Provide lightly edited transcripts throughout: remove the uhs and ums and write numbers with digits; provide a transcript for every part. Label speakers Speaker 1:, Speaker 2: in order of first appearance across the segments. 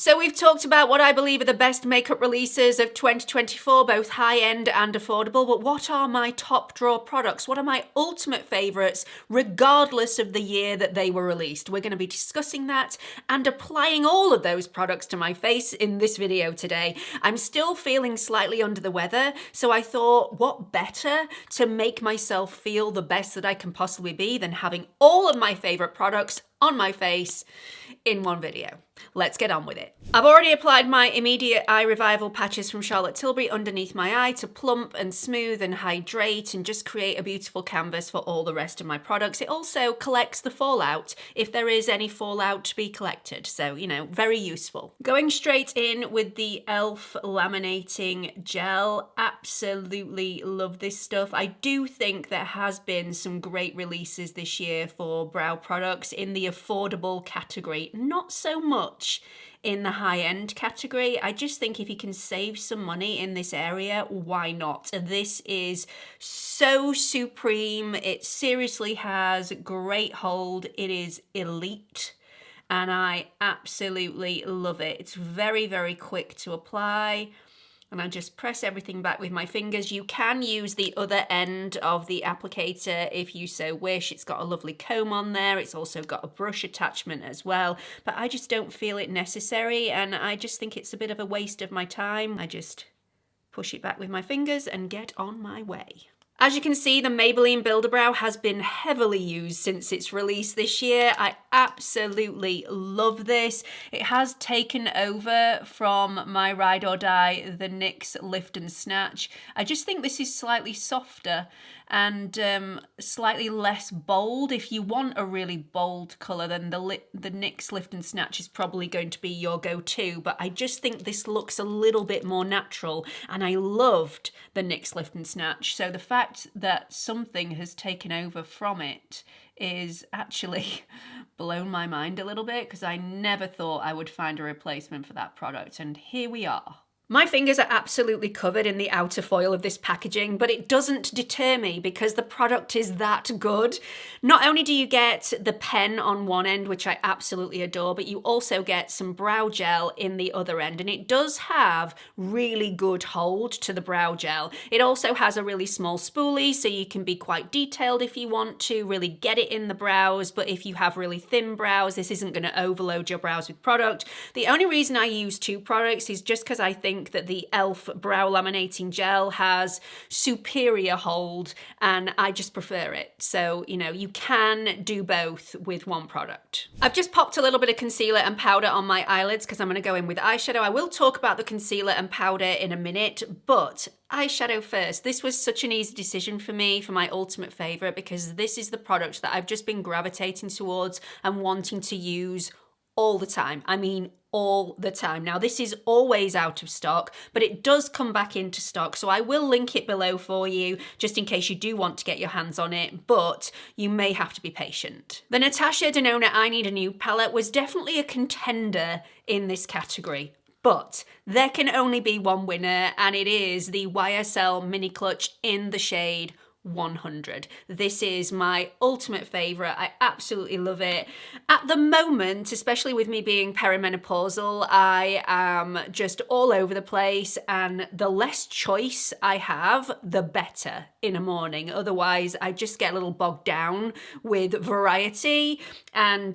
Speaker 1: So we've talked about what I believe are the best makeup releases of 2024, both high-end and affordable, but what are my top drawer products? What are my ultimate favourites, regardless of the year that they were released? We're going to be discussing that and applying all of those products to my face in this video today. I'm still feeling slightly under the weather, so I thought, what better to make myself feel the best that I can possibly be than having all of my favourite products on my face in one video. Let's get on with it. I've already applied my immediate eye revival patches from Charlotte Tilbury underneath my eye to plump and smooth and hydrate and just create a beautiful canvas for all the rest of my products. It also collects the fallout if there is any fallout to be collected. So, you know, very useful. Going straight in with the e.l.f. laminating gel. Absolutely love this stuff. I do think there has been some great releases this year for brow products in the affordable category. Not so much in the high-end category. I just think if you can save some money in this area, why not? This is so supreme. It seriously has great hold. It is elite and I absolutely love it. It's very, very quick to apply. And I just press everything back with my fingers. You can use the other end of the applicator if you so wish. It's got a lovely comb on there. It's also got a brush attachment as well. But I just don't feel it necessary, and I just think it's a bit of a waste of my time. I just push it back with my fingers and get on my way. As you can see, the Maybelline Build-A-Brow has been heavily used since its release this year. I absolutely love this. It has taken over from my Ride or Die, the NYX Lift and Snatch. I just think this is slightly softer and slightly less bold. If you want a really bold colour, then the NYX Lift and Snatch is probably going to be your go-to, but I just think this looks a little bit more natural, and I loved the NYX Lift and Snatch. So the fact that something has taken over from it is actually blown my mind a little bit, because I never thought I would find a replacement for that product, and here we are. My fingers are absolutely covered in the outer foil of this packaging, but it doesn't deter me because the product is that good. Not only do you get the pen on one end, which I absolutely adore, but you also get some brow gel in the other end, and it does have really good hold to the brow gel. It also has a really small spoolie, so you can be quite detailed if you want to, really get it in the brows, but if you have really thin brows, this isn't going to overload your brows with product. The only reason I use two products is just because I think that the e.l.f. brow laminating gel has superior hold and I just prefer it. So, you know, you can do both with one product. I've just popped a little bit of concealer and powder on my eyelids because I'm going to go in with eyeshadow. I will talk about the concealer and powder in a minute, but eyeshadow first. This was such an easy decision for me for my ultimate favourite because this is the product that I've just been gravitating towards and wanting to use all the time. I mean, all the time. Now, this is always out of stock, but it does come back into stock, so I will link it below for you just in case you do want to get your hands on it, but you may have to be patient. The Natasha Denona I Need a New palette was definitely a contender in this category, but there can only be one winner, and it is the YSL Mini Clutch in the shade 100. This is my ultimate favourite. I absolutely love it. At the moment, especially with me being perimenopausal, I am just all over the place, and the less choice I have, the better in a morning. Otherwise, I just get a little bogged down with variety, and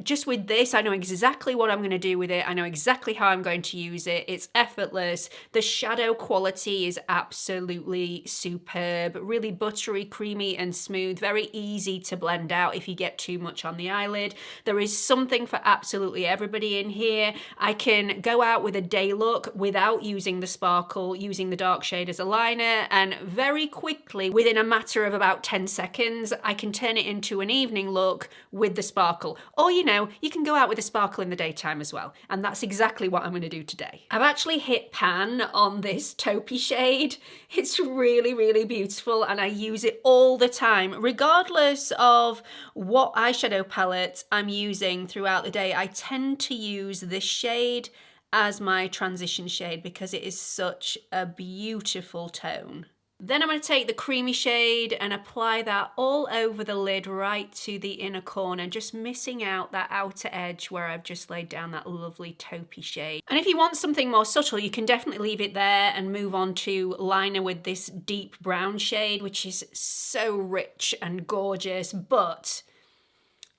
Speaker 1: just with this, I know exactly what I'm going to do with it. I know exactly how I'm going to use it. It's effortless. The shadow quality is absolutely superb. Really buttery, creamy and smooth, very easy to blend out if you get too much on the eyelid. There is something for absolutely everybody in here. I can go out with a day look without using the sparkle, using the dark shade as a liner, and very quickly, within a matter of about 10 seconds, I can turn it into an evening look with the sparkle. Or, you know, you can go out with a sparkle in the daytime as well, and that's exactly what I'm going to do today. I've actually hit pan on this taupey shade. It's really, really beautiful, and I use it all the time, regardless of what eyeshadow palette I'm using throughout the day. I tend to use this shade as my transition shade because it is such a beautiful tone. Then I'm going to take the creamy shade and apply that all over the lid right to the inner corner, just missing out that outer edge where I've just laid down that lovely taupey shade. And if you want something more subtle, you can definitely leave it there and move on to liner with this deep brown shade, which is so rich and gorgeous. But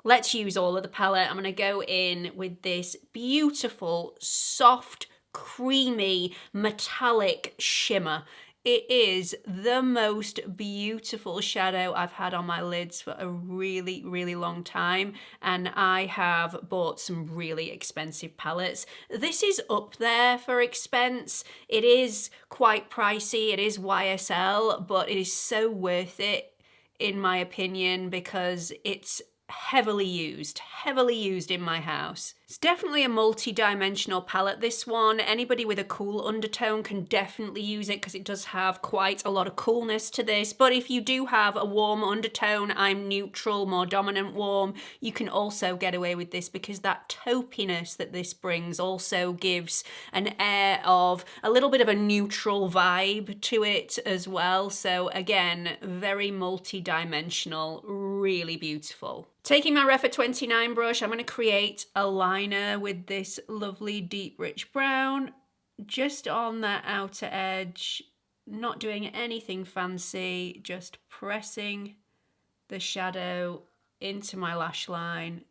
Speaker 1: let's use all of the palette. I'm going to go in with this beautiful, soft, creamy, metallic shimmer. It is the most beautiful shadow I've had on my lids for a really, really long time, and I have bought some really expensive palettes. This is up there for expense. It is quite pricey, it is YSL, but it is so worth it in my opinion because it's heavily used in my house. It's definitely a multi-dimensional palette, this one. Anybody with a cool undertone can definitely use it because it does have quite a lot of coolness to this. But if you do have a warm undertone, I'm neutral, more dominant warm, you can also get away with this because that taupiness that this brings also gives an air of a little bit of a neutral vibe to it as well. So again, very multi-dimensional, really beautiful. Taking my Refa 29 brush, I'm going to create a liner with this lovely deep rich brown just on that outer edge, not doing anything fancy, just pressing the shadow into my lash line,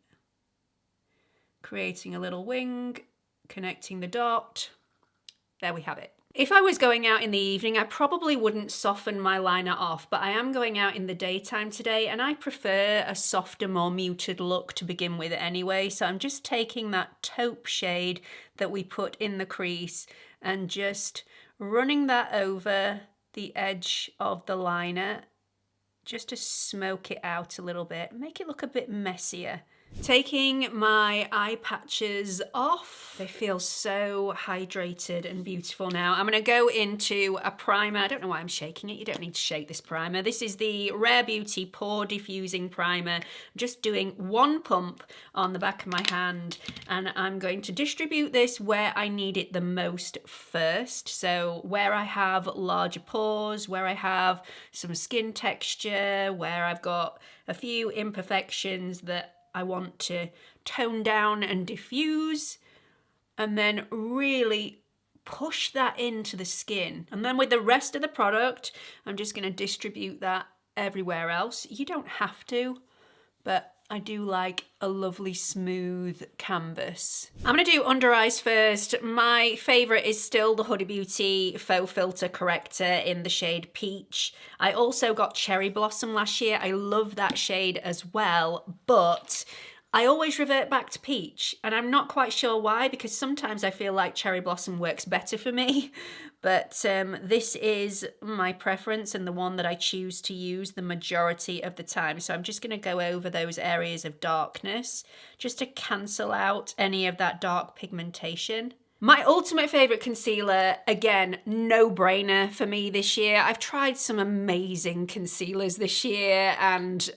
Speaker 1: creating a little wing, connecting the dot. There we have it. If I was going out in the evening, I probably wouldn't soften my liner off, but I am going out in the daytime today and I prefer a softer, more muted look to begin with anyway. So I'm just taking that taupe shade that we put in the crease and just running that over the edge of the liner just to smoke it out a little bit, make it look a bit messier. Taking my eye patches off, they feel so hydrated and beautiful now. I'm going to go into a primer. I don't know why I'm shaking it. You don't need to shake this primer. This is the Rare Beauty Pore Diffusing Primer. I'm just doing one pump on the back of my hand and I'm going to distribute this where I need it the most first. So where I have larger pores, where I have some skin texture, where I've got a few imperfections that I want to tone down and diffuse, and then really push that into the skin. And then with the rest of the product, I'm just going to distribute that everywhere else. You don't have to, but I do like a lovely smooth canvas. I'm going to do under eyes first. My favourite is still the Huda Beauty Faux Filter Corrector in the shade Peach. I also got Cherry Blossom last year. I love that shade as well, but I always revert back to Peach, and I'm not quite sure why, because sometimes I feel like Cherry Blossom works better for me, but this is my preference and the one that I choose to use the majority of the time. So I'm just going to go over those areas of darkness just to cancel out any of that dark pigmentation. My ultimate favourite concealer, again, no-brainer for me this year. I've tried some amazing concealers this year and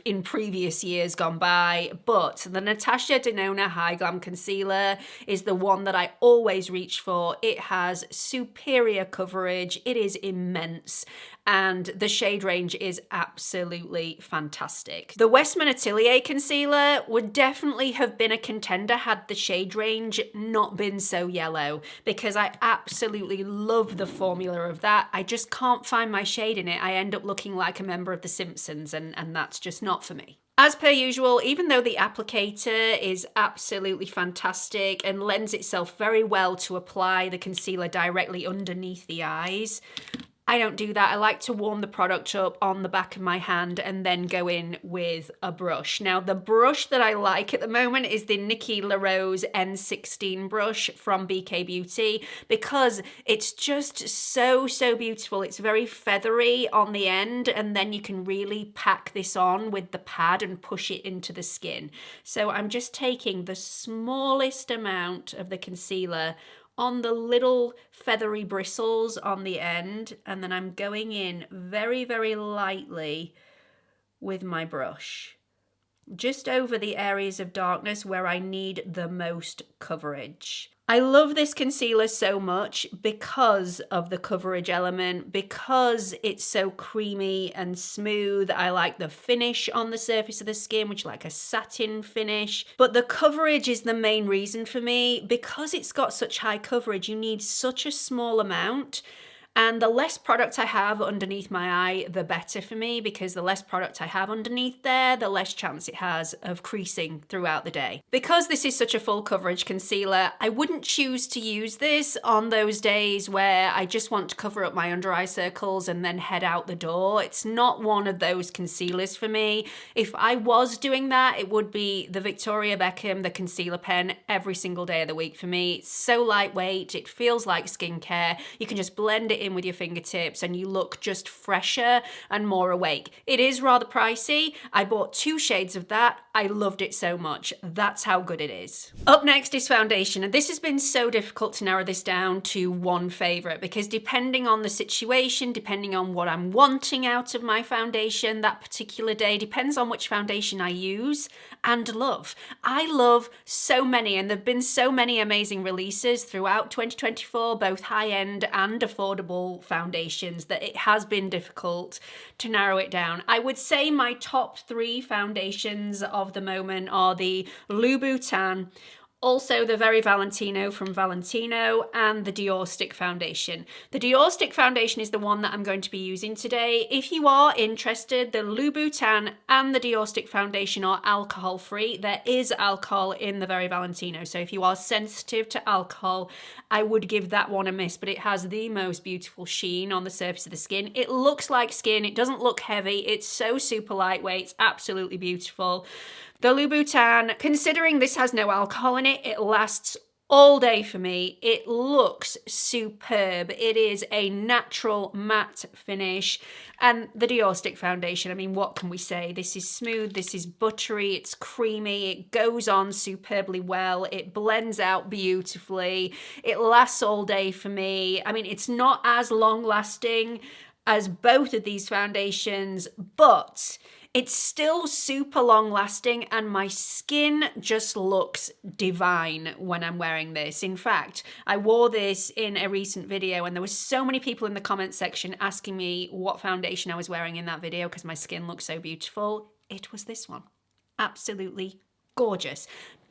Speaker 1: in previous years gone by, but the Natasha Denona High Glam Concealer is the one that I always reach for. It has superior coverage, it is immense, and the shade range is absolutely fantastic. The Westman Atelier Concealer would definitely have been a contender had the shade range not been so yellow, because I absolutely love the formula of that. I just can't find my shade in it. I end up looking like a member of The Simpsons, and that's just not for me. As per usual, even though the applicator is absolutely fantastic and lends itself very well to apply the concealer directly underneath the eyes, I don't do that. I like to warm the product up on the back of my hand and then go in with a brush. Now, the brush that I like at the moment is the Nikki LaRose N16 brush from BK Beauty, because it's just so beautiful. It's very feathery on the end, and then you can really pack this on with the pad and push it into the skin. So I'm just taking the smallest amount of the concealer on the little feathery bristles on the end, and then I'm going in very lightly with my brush, just over the areas of darkness where I need the most coverage. I love this concealer so much because of the coverage element, because it's so creamy and smooth. I like the finish on the surface of the skin, which is like a satin finish. But the coverage is the main reason for me. Because it's got such high coverage, you need such a small amount. And the less product I have underneath my eye, the better for me, because the less product I have underneath there, the less chance it has of creasing throughout the day. Because this is such a full coverage concealer, I wouldn't choose to use this on those days where I just want to cover up my under eye circles and then head out the door. It's not one of those concealers for me. If I was doing that, it would be the Victoria Beckham, the concealer pen, every single day of the week for me. It's so lightweight, it feels like skincare. You can just blend it in with your fingertips and you look just fresher and more awake. It is rather pricey. I bought 2 shades of that. I loved it so much. That's how good it is. Up next is foundation, and this has been so difficult to narrow this down to one favorite, because depending on the situation, depending on what I'm wanting out of my foundation that particular day, depends on which foundation I use and love. I love so many, and there've been so many amazing releases throughout 2024, both high-end and affordable foundations, that it has been difficult to narrow it down. I would say my top 3 foundations of the moment are the Louboutin, also the Very Valentino from Valentino, and the Dior Stick Foundation. The Dior Stick Foundation is the one that I'm going to be using today. If you are interested, the Louboutin and the Dior Stick Foundation are alcohol free. There is alcohol in the Very Valentino, so if you are sensitive to alcohol, I would give that one a miss, but it has the most beautiful sheen on the surface of the skin. It looks like skin, it doesn't look heavy, it's so super lightweight, it's absolutely beautiful. The Louboutin, considering this has no alcohol in it, it lasts all day for me. It looks superb. It is a natural matte finish. And the Dior Stick Foundation, I mean, what can we say? This is smooth, this is buttery, it's creamy, it goes on superbly well, it blends out beautifully, it lasts all day for me. I mean, it's not as long lasting as both of these foundations, but it's still super long lasting, and my skin just looks divine when I'm wearing this. In fact, I wore this in a recent video and there were so many people in the comments section asking me what foundation I was wearing in that video because my skin looked so beautiful. It was this one. Absolutely gorgeous.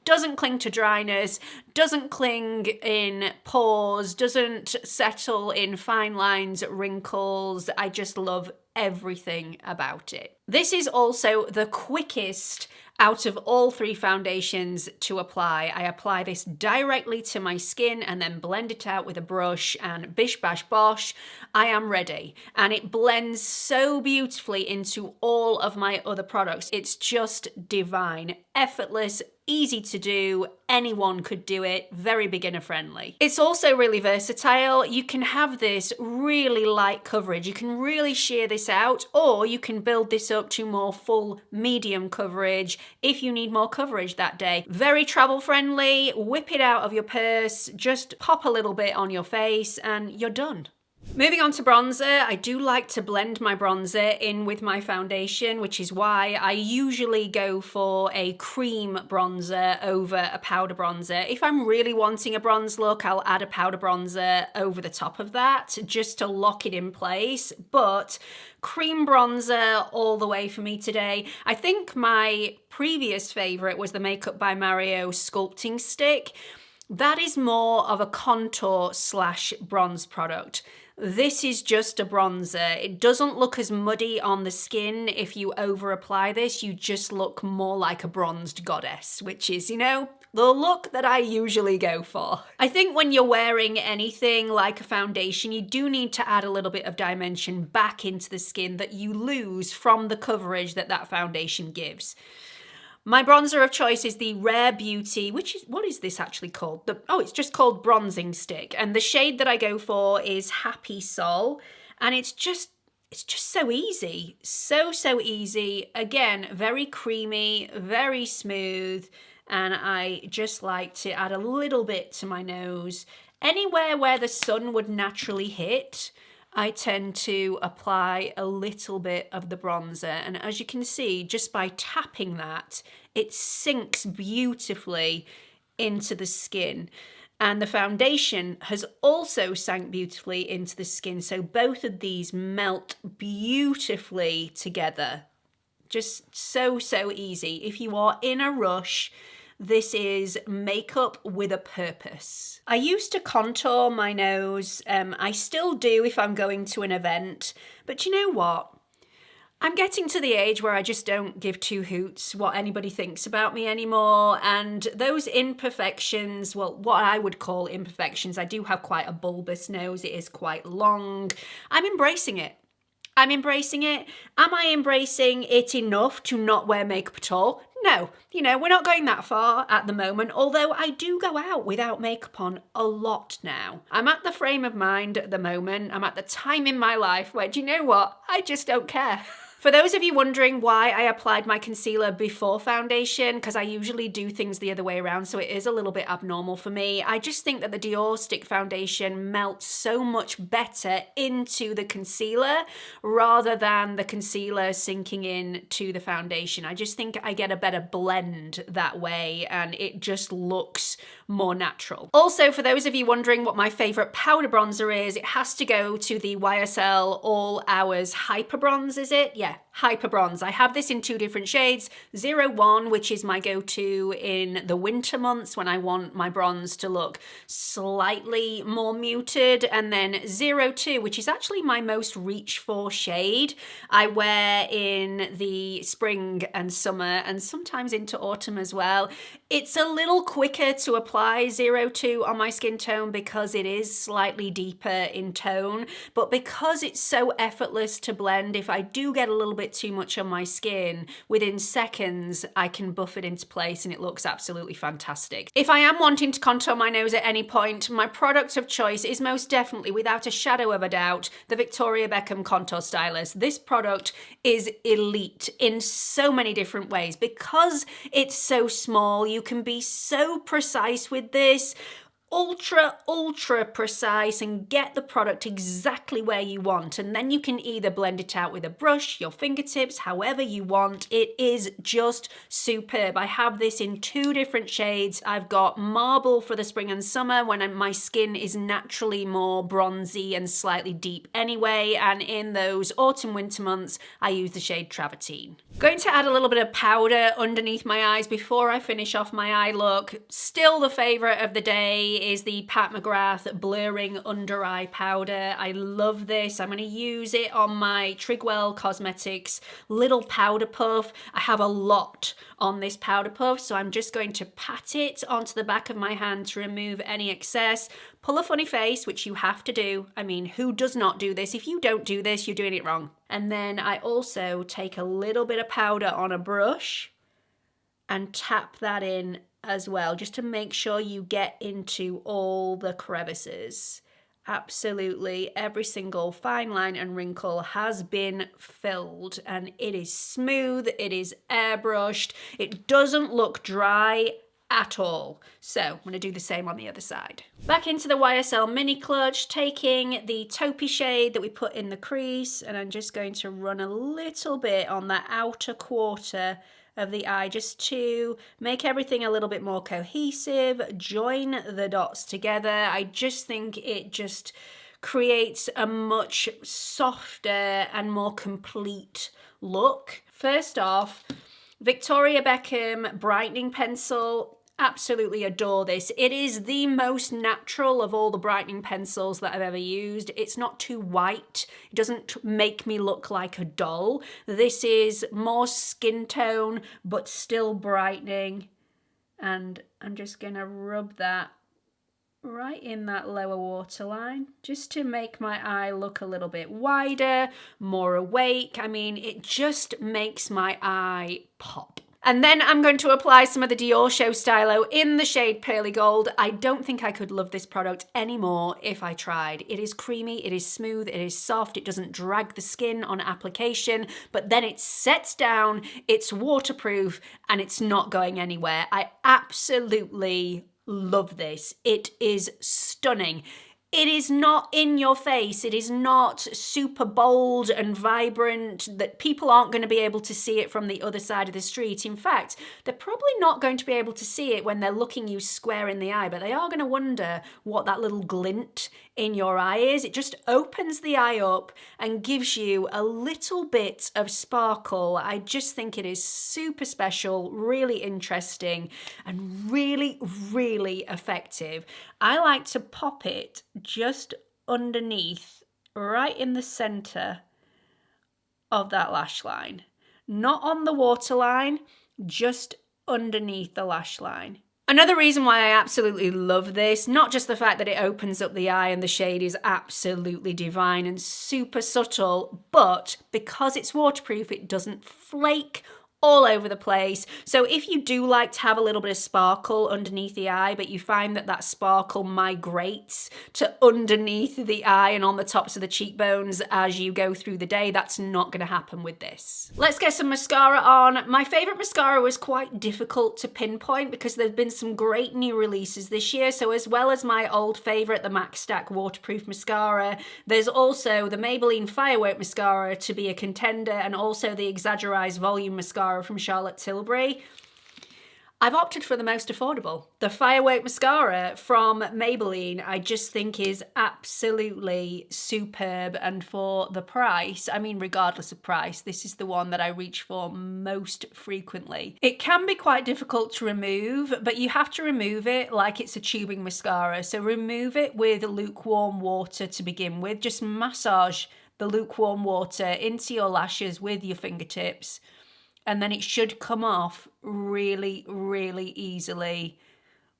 Speaker 1: Doesn't cling to dryness, doesn't cling in pores, doesn't settle in fine lines, wrinkles. I just love everything about it. This is also the quickest out of all 3 foundations to apply. I apply this directly to my skin and then blend it out with a brush, and bish bash bosh, I am ready. And it blends so beautifully into all of my other products. It's just divine, effortless, easy to do, anyone could do it, very beginner friendly. It's also really versatile. You can have this really light coverage, you can really sheer this out, or you can build this up to more full medium coverage if you need more coverage that day. Very travel friendly, whip it out of your purse, just pop a little bit on your face and you're done. Moving on to bronzer, I do like to blend my bronzer in with my foundation, which is why I usually go for a cream bronzer over a powder bronzer. If I'm really wanting a bronze look, I'll add a powder bronzer over the top of that just to lock it in place, but cream bronzer all the way for me today. I think my previous favourite was the Makeup by Mario Sculpting Stick. That is more of a contour / bronze product. This is just a bronzer. It doesn't look as muddy on the skin if you over apply this. You just look more like a bronzed goddess, which is, you know, the look that I usually go for. I think when you're wearing anything like a foundation, you do need to add a little bit of dimension back into the skin that you lose from the coverage that that foundation gives. My bronzer of choice is the Rare Beauty, which is, what is this actually called? It's just called Bronzing Stick. And the shade that I go for is Happy Soul. And it's just so easy. So easy. Again, very creamy, very smooth. And I just like to add a little bit to my nose. Anywhere where the sun would naturally hit, I tend to apply a little bit of the bronzer, and as you can see, just by tapping that, it sinks beautifully into the skin. And the foundation has also sank beautifully into the skin. So both of these melt beautifully together. Just so easy. If you are in a rush, this is makeup with a purpose. I used to contour my nose. I still do if I'm going to an event. But you know what? I'm getting to the age where I just don't give two hoots what anybody thinks about me anymore. And those imperfections, well, what I would call imperfections, I do have quite a bulbous nose. It is quite long. I'm embracing it. I'm embracing it. Am I embracing it enough to not wear makeup at all? No, we're not going that far at the moment, although I do go out without makeup on a lot now. I'm at the frame of mind at the moment. I'm at the time in my life where, do you know what? I just don't care. For those of you wondering why I applied my concealer before foundation, because I usually do things the other way around, so it is a little bit abnormal for me. I just think that the Dior Stick Foundation melts so much better into the concealer rather than the concealer sinking in to the foundation. I just think I get a better blend that way and it just looks more natural. Also, for those of you wondering what my favorite powder bronzer is, it has to go to the YSL All Hours Hyper Bronze, is it? Yeah, Hyper Bronze. I have this in two different shades. 01, which is my go-to in the winter months when I want my bronze to look slightly more muted, and then 02, which is actually my most reach for shade. I wear in the spring and summer and sometimes into autumn as well. It's a little quicker to apply 02 on my skin tone because it is slightly deeper in tone, but because it's so effortless to blend, if I do get a little bit too much on my skin, within seconds I can buff it into place and it looks absolutely fantastic. If I am wanting to contour my nose at any point, my product of choice is most definitely, without a shadow of a doubt, the Victoria Beckham Contour Stylist. This product is elite in so many different ways. Because it's so small, you can be so precise with this. Ultra precise and get the product exactly where you want, and then you can either blend it out with a brush, your fingertips, however you want. It is just superb. I have this in two different shades. I've got Marble for the spring and summer when my skin is naturally more bronzy and slightly deep anyway, and in those autumn winter months I use the shade Travertine. Going to add a little bit of powder underneath my eyes before I finish off my eye look. Still the favourite of the day is the Pat McGrath Blurring Under Eye Powder. I love this. I'm going to use it on my Trigwell Cosmetics little powder puff. I have a lot on this powder puff, so I'm just going to pat it onto the back of my hand to remove any excess. Pull a funny face, which you have to do. I mean, who does not do this? If you don't do this, you're doing it wrong. And then I also take a little bit of powder on a brush and tap that in as well, just to make sure you get into all the crevices. Absolutely every single fine line and wrinkle has been filled, and it is smooth, it is airbrushed, it doesn't look dry at all. So I'm going to do the same on the other side. Back into the YSL Mini Clutch, taking the taupey shade that we put in the crease, and I'm just going to run a little bit on that outer quarter of the eye just to make everything a little bit more cohesive, join the dots together. I just think it just creates a much softer and more complete look. First off, Victoria Beckham Brightening Pencil. Absolutely adore this. It is the most natural of all the brightening pencils that I've ever used. It's not too white. It doesn't make me look like a doll. This is more skin tone, but still brightening. And I'm just gonna rub that right in that lower waterline, just to make my eye look a little bit wider, more awake. I mean, it just makes my eye pop. And then I'm going to apply some of the Dior Show Stylo in the shade Pearly Gold. I don't think I could love this product anymore if I tried. It is creamy, it is smooth, it is soft, it doesn't drag the skin on application, but then it sets down, it's waterproof, and it's not going anywhere. I absolutely love this. It is stunning. It is not in your face. It is not super bold and vibrant that people aren't going to be able to see it from the other side of the street. In fact, they're probably not going to be able to see it when they're looking you square in the eye, but they are going to wonder what that little glint in your eye is. It just opens the eye up and gives you a little bit of sparkle. I just think it is super special, really interesting, and really, really effective. I like to pop it just underneath, right in the center of that lash line. Not on the waterline, just underneath the lash line. Another reason why I absolutely love this, not just the fact that it opens up the eye and the shade is absolutely divine and super subtle, but because it's waterproof, it doesn't flake all over the place. So if you do like to have a little bit of sparkle underneath the eye, but you find that that sparkle migrates to underneath the eye and on the tops of the cheekbones as you go through the day, that's not going to happen with this. Let's get some mascara on. My favorite mascara was quite difficult to pinpoint because there've been some great new releases this year. So as well as my old favorite, the Max Stack waterproof mascara, there's also the Maybelline Firework mascara to be a contender, and also the Exaggerized Volume mascara from Charlotte Tilbury. I've opted for the most affordable. The Firework mascara from Maybelline I just think is absolutely superb, and for the price, I mean regardless of price, this is the one that I reach for most frequently. It can be quite difficult to remove, but you have to remove it like it's a tubing mascara. So remove it with lukewarm water to begin with. Just massage the lukewarm water into your lashes with your fingertips, and then it should come off really, really easily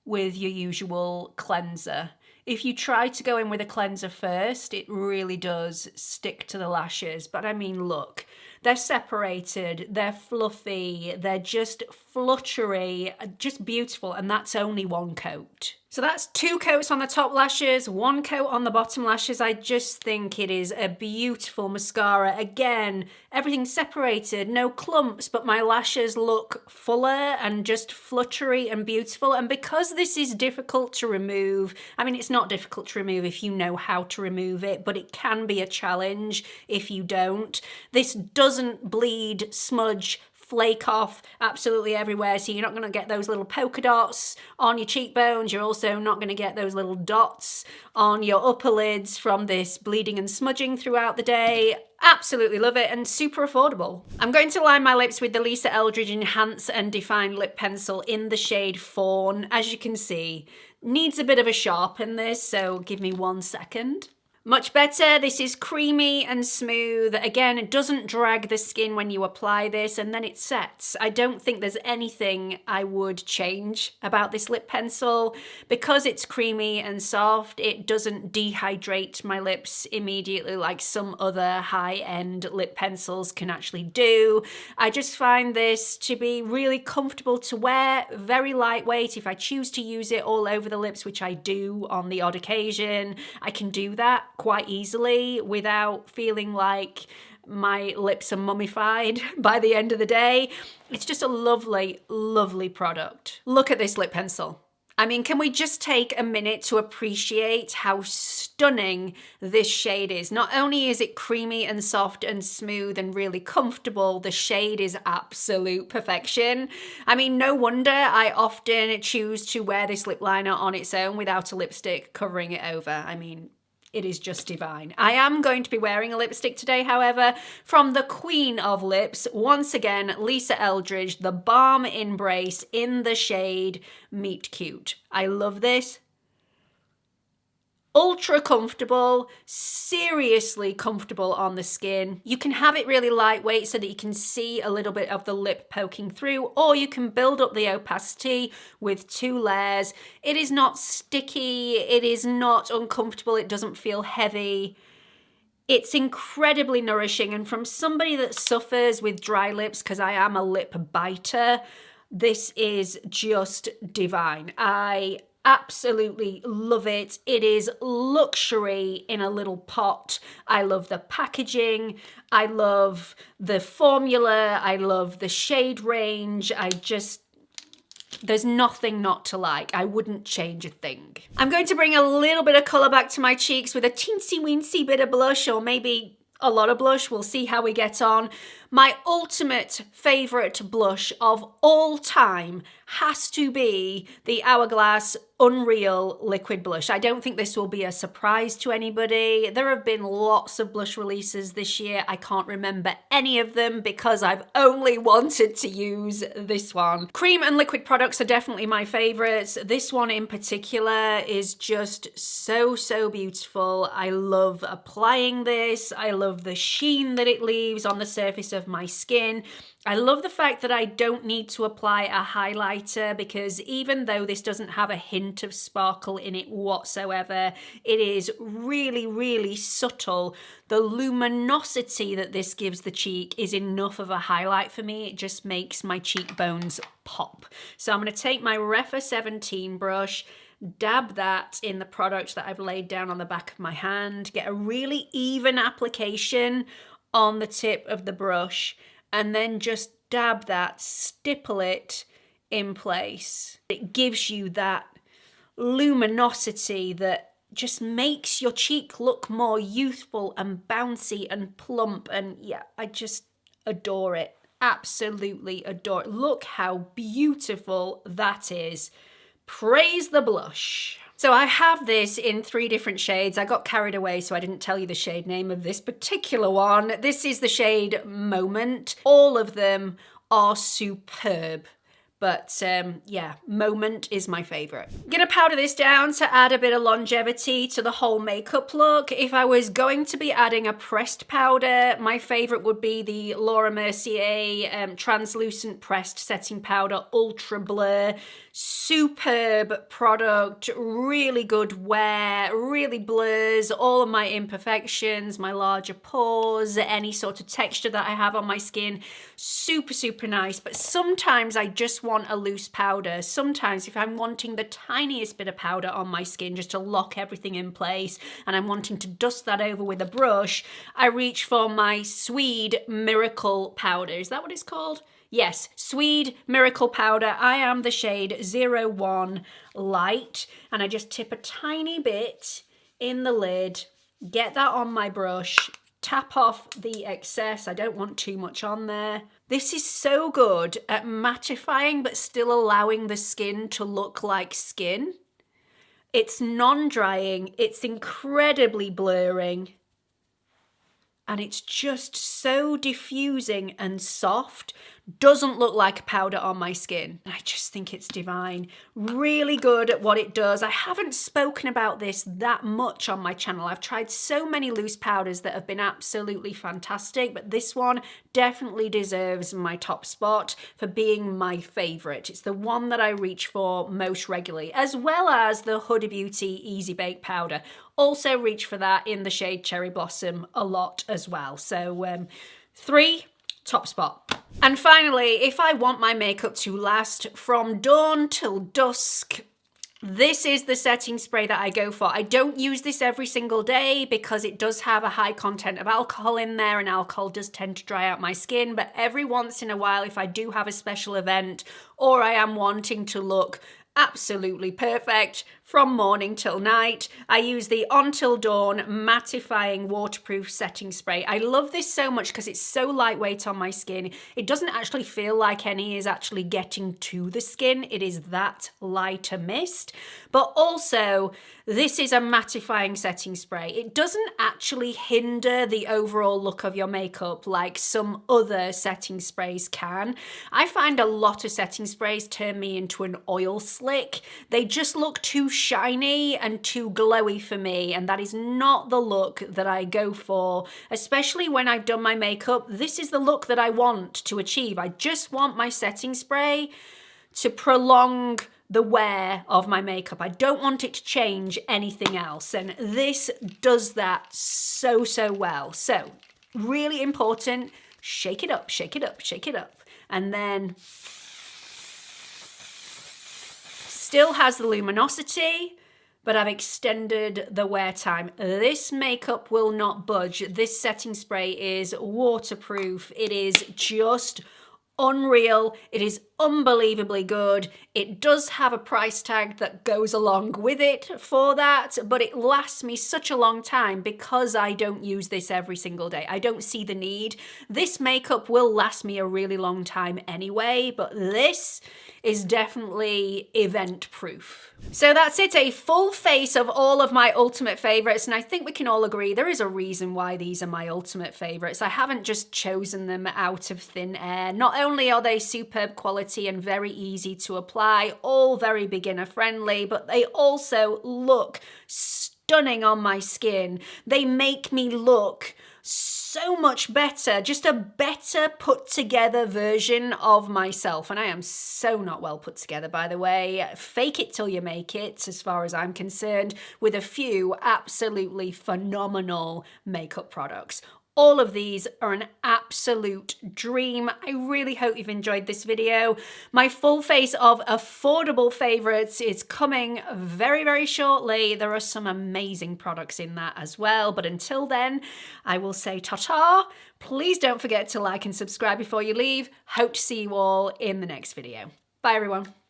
Speaker 1: with your usual cleanser. If you try to go in with a cleanser first, it really does stick to the lashes. But I mean, look, they're separated, they're fluffy, they're just fluttery, just beautiful, and that's only one coat. So that's 2 coats on the top lashes, 1 coat on the bottom lashes. I just think it is a beautiful mascara. Again, everything's separated, no clumps, but my lashes look fuller and just fluttery and beautiful. And because this is difficult to remove, I mean, it's not difficult to remove if you know how to remove it, but it can be a challenge if you don't. This doesn't bleed, smudge, flake off absolutely everywhere, so you're not going to get those little polka dots on your cheekbones. You're also not going to get those little dots on your upper lids from this bleeding and smudging throughout the day. Absolutely love it, and super affordable. I'm going to line my lips with the Lisa Eldridge Enhance and Define Lip Pencil in the shade Fawn. As you can see, needs a bit of a sharpen this, so give me 1 second. Much better. This is creamy and smooth. Again, it doesn't drag the skin when you apply this, and then it sets. I don't think there's anything I would change about this lip pencil. Because it's creamy and soft, it doesn't dehydrate my lips immediately like some other high-end lip pencils can actually do. I just find this to be really comfortable to wear, very lightweight. If I choose to use it all over the lips, which I do on the odd occasion, I can do that quite easily without feeling like my lips are mummified by the end of the day. It's just a lovely, lovely product. Look at this lip pencil. I mean, can we just take a minute to appreciate how stunning this shade is? Not only is it creamy and soft and smooth and really comfortable, the shade is absolute perfection. I mean, no wonder I often choose to wear this lip liner on its own without a lipstick covering it over. I mean, it is just divine. I am going to be wearing a lipstick today, however, from the Queen of Lips. Once again, Lisa Eldridge, the Balm Embrace in the shade Meet Cute. I love this. Ultra comfortable, seriously comfortable on the skin. You can have it really lightweight so that you can see a little bit of the lip poking through, or you can build up the opacity with 2 layers. It is not sticky, it is not uncomfortable, it doesn't feel heavy. It's incredibly nourishing, and from somebody that suffers with dry lips, because I am a lip biter, this is just divine. I absolutely love it. It is luxury in a little pot. I love the packaging. I love the formula. I love the shade range. I just There's nothing not to like. I wouldn't change a thing. I'm going to bring a little bit of colour back to my cheeks with a teensy weensy bit of blush, or maybe a lot of blush. We'll see how we get on. My ultimate favourite blush of all time has to be the Hourglass Unreal Liquid Blush. I don't think this will be a surprise to anybody. There have been lots of blush releases this year. I can't remember any of them because I've only wanted to use this one. Cream and liquid products are definitely my favourites. This one in particular is just so, so beautiful. I love applying this. I love the sheen that it leaves on the surface of my skin. I love the fact that I don't need to apply a highlighter, because even though this doesn't have a hint of sparkle in it whatsoever, it is really, really subtle. The luminosity that this gives the cheek is enough of a highlight for me. It just makes my cheekbones pop. So I'm going to take my Refa 17 brush, dab that in the product that I've laid down on the back of my hand, get a really even application on the tip of the brush, and then just dab that, stipple it in place. It gives you that luminosity that just makes your cheek look more youthful and bouncy and plump, and yeah, I just adore it. Absolutely adore it. Look how beautiful that is. Praise the blush. So I have this in 3 different shades. I got carried away, so I didn't tell you the shade name of this particular one. This is the shade Moment. All of them are superb. But yeah, Moment is my favourite. I'm going to powder this down to add a bit of longevity to the whole makeup look. If I was going to be adding a pressed powder, my favourite would be the Laura Mercier Translucent Pressed Setting Powder Ultra Blur. Superb product, really good wear, really blurs all of my imperfections, my larger pores, any sort of texture that I have on my skin. Super, super nice. But sometimes I just want a loose powder. Sometimes if I'm wanting the tiniest bit of powder on my skin just to lock everything in place, and I'm wanting to dust that over with a brush, I reach for my Swede Miracle Powder. Is that what it's called? Yes, Swede Miracle Powder. I am the shade 01 Light, and I just tip a tiny bit in the lid, get that on my brush, tap off the excess. I don't want too much on there. This is so good at mattifying but still allowing the skin to look like skin. It's non-drying, it's incredibly blurring, and it's just so diffusing and soft. Doesn't look like a powder on my skin. I just think it's divine. Really good at what it does. I haven't spoken about this that much on my channel. I've tried so many loose powders that have been absolutely fantastic, but this one definitely deserves my top spot for being my favourite. It's the one that I reach for most regularly, as well as the Huda Beauty Easy Bake Powder. Also reach for that in the shade Cherry Blossom a lot as well. So 3, top spot. And finally, if I want my makeup to last from dawn till dusk, this is the setting spray that I go for. I don't use this every single day because it does have a high content of alcohol in there, and alcohol does tend to dry out my skin. But every once in a while, if I do have a special event or I am wanting to look absolutely perfect from morning till night, I use the Until Dawn Mattifying Waterproof Setting Spray. I love this so much because it's so lightweight on my skin. It doesn't actually feel like any is actually getting to the skin. It is that light a mist. But also, this is a mattifying setting spray. It doesn't actually hinder the overall look of your makeup like some other setting sprays can. I find a lot of setting sprays turn me into an oil slick. They just look too shiny and too glowy for me, and that is not the look that I go for, especially when I've done my makeup. This is the look that I want to achieve. I just want my setting spray to prolong the wear of my makeup. I don't want it to change anything else, and this does that so, so well. So, really important, shake it up, shake it up, shake it up, and then still has the luminosity, but I've extended the wear time. This makeup will not budge. This setting spray is waterproof. It is just unreal. It is unbelievably good. It does have a price tag that goes along with it for that, but it lasts me such a long time because I don't use this every single day. I don't see the need. This makeup will last me a really long time anyway, but this is definitely event proof. So that's it, a full face of all of my ultimate favorites, and I think we can all agree there is a reason why these are my ultimate favorites. I haven't just chosen them out of thin air. Not only are they superb quality and very easy to apply, all very beginner friendly, but they also look stunning on my skin. They make me look so much better, just a better put together version of myself. And I am so not well put together, by the way. Fake it till you make it, as far as I'm concerned, with a few absolutely phenomenal makeup products. All of these are an absolute dream. I really hope you've enjoyed this video. My full face of affordable favorites is coming very, very shortly. There are some amazing products in that as well. But until then, I will say ta-ta. Please don't forget to like and subscribe before you leave. Hope to see you all in the next video. Bye, everyone.